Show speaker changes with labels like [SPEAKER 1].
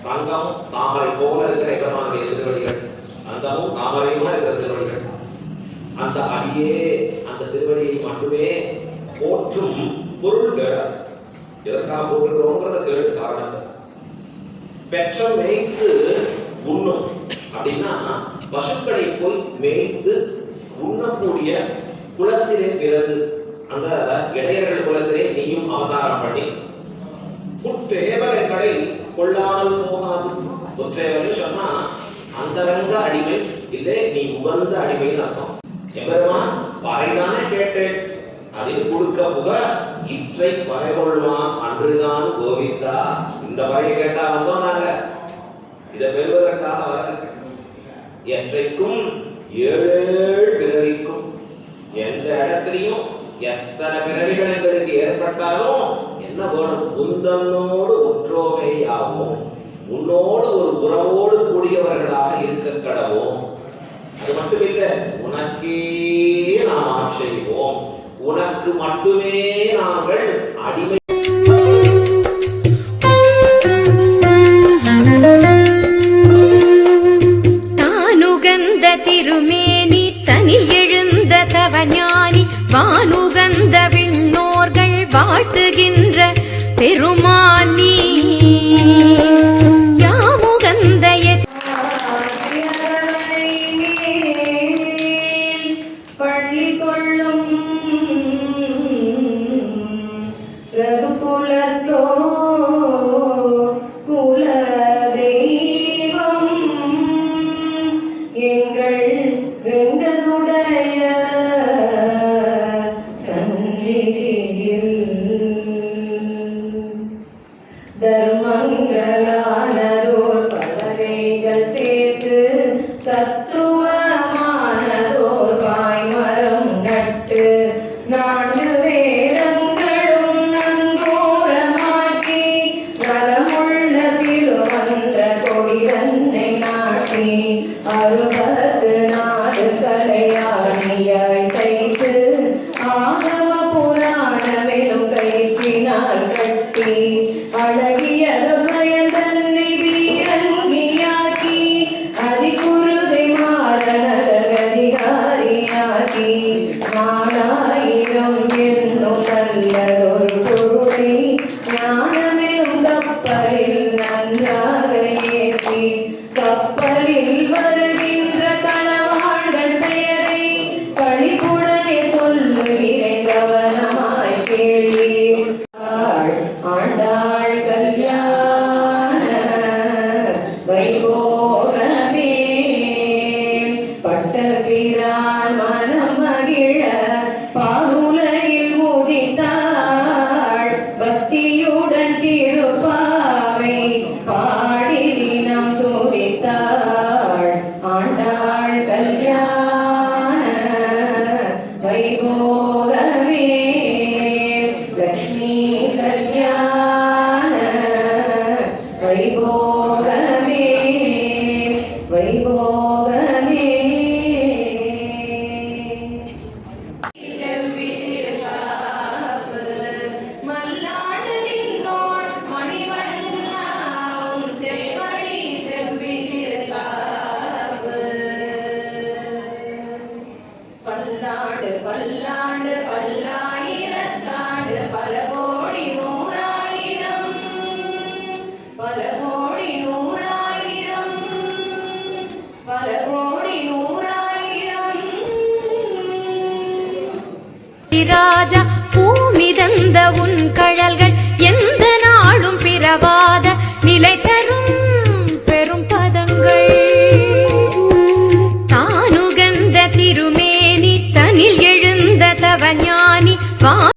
[SPEAKER 1] தங்கம் தாமரை போல இருக்கிற எபெருமானுடைய திருவடிகள், அந்தமும் தாமரையுமா இருக்கிற திருவடிகள். அந்த அடியே அந்த திருவடியை மட்டுமே போற்றும் பொருள் கேட. எதற்காக போட்டுக்கிறோங்கிறத கேடு காரணம். பெற்ற மேய்த்து உண்ணும் அப்படின்னா பசுக்களை போய் மேய்த்து உண்ணக்கூடிய குலத்திலே பிறகு அந்த இடையர்கள் குலத்திலே நீயும் அவதாரம் பண்ணி புற்றேவர்களை கொள்ளாமல் போகாது. புற்றேவர்கள் சொன்னா அந்தரங்க அடிமை இல்லை, நீ உகந்த அடிமைன்னு அர்த்தம். எம்பெருமான் பறைதானே கேட்டேன் அப்படின்னு கொடுக்க புக இற்றை பறை கொள்வான் அன்றுதான் கோவிந்தா. இந்த பறையை கேட்டா வந்தோம் நாங்க, இதை பெறுவதற்காக வர. என்றைக்கும் ஏழு பிறவிக்கும் எந்த இடத்திலையும் எத்தனை பிறவிகள் எங்களுக்கு ஏற்பட்டாலும் என்ன வேணும்? உந்தன்னோடு ஒற்றோமையாகவும் உன்னோடு ஒரு உறவோடு கூடியவர்களாக இருக்க கடவோம். அது மட்டுமில்லை, உனக்கே நாம் ஆட்சேபிப்போம், உனக்கு மட்டுமே நாங்கள் அடிமை.
[SPEAKER 2] தானுகந்த திருமேனி தனில் எழுந்த தவஞானி வானுகந்த விண்ணோர்கள் வாழ்த்துகின்ற பெருமானி யாமுகந்த
[SPEAKER 3] பள்ளி கொள்ளும் ரகுகுலத்தோ குல தெய்வம் எங்கள் எங்களுடைய சந்நிதியில் தர்மங்களானதோர் பலகைகள் சேர்த்து தத்துவமானதோர் வாய்மரம் நட்டு நான்கு வேதங்களும் நங்கூரமாக்கி வரமுள்ள திருமந்த கொடி தன்னை நாட்டி அறுபது நாடுகளை ஆணியாய் தைத்து ஆகம புராணமெனும் கைப்பினால் கட்டி அழகிய தன்னை வீரங்கியாக்கி அதிகுருதை மாறனதிகாரியாக்கி நாலாயிரம் என்னும் நல்லதொரு பொருளை ஞானமெனும் கப்பலில் நன்றாக ஏற்றி கப்பலில் வருகின்ற களவாண்டன் பெயரை கழிப்புடனே சொல்லுகிறேன் கவனமாய் கேள்வி. ஆண்டாள் கல்யாண வைபோகமே பட்டபிரான் மனம் மகிழ பாருலகில் உதித்தாள் பக்தியுடன் திருப்பாவை பாடி தினம் துதித்தாள். ஆண்டாள் கல்யாண வைபோகமே லக்ஷ்மி கல்யாண வைபோகமே வைபோகமே. மல்லாடு நின்றோர் மணிவண்ணாவும் செவ்வடி செவ்விருக்காவு பல்லாண்டு பல்லாண்டு பல்லாயிரத்தாண்டு பல கோடி நூறாயிரம் பல கோடி நூறாயிரம் பல கோடி நூறாயிரம்.
[SPEAKER 2] ராஜா பூமி தந்த உன் கழல்கள் எந்த நாளும் பிறவாத நிலை தரும் பெரும் பதங்கள். தானுகந்த திருமேனி தனில் எழுந்த தவஞானி